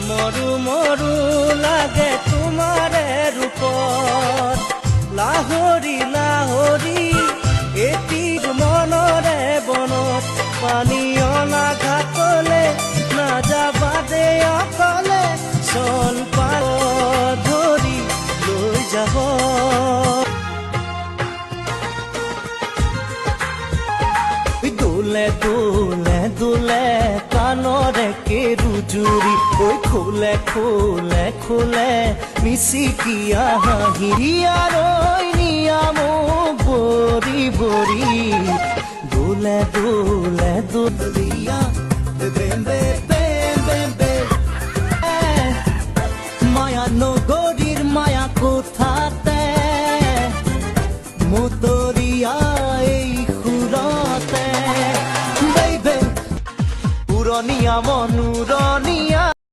মৰু মৰু লাগে তোমাৰে ৰূপত লাহৰি লাহৰি এটি মনৰে বনত পানী অনা ঘাটলে না যাবা দে অকলে চল পাৰ ধৰি লৈ যাব দোলে দোলে দোলে কাণৰে কেৰুজুৰি ঐ খোলে খোলে খোলে মিচিকিয়া হাঁহি আৰু নিয়ামো বৰি বৰি দোলে দোলে দোলিয়া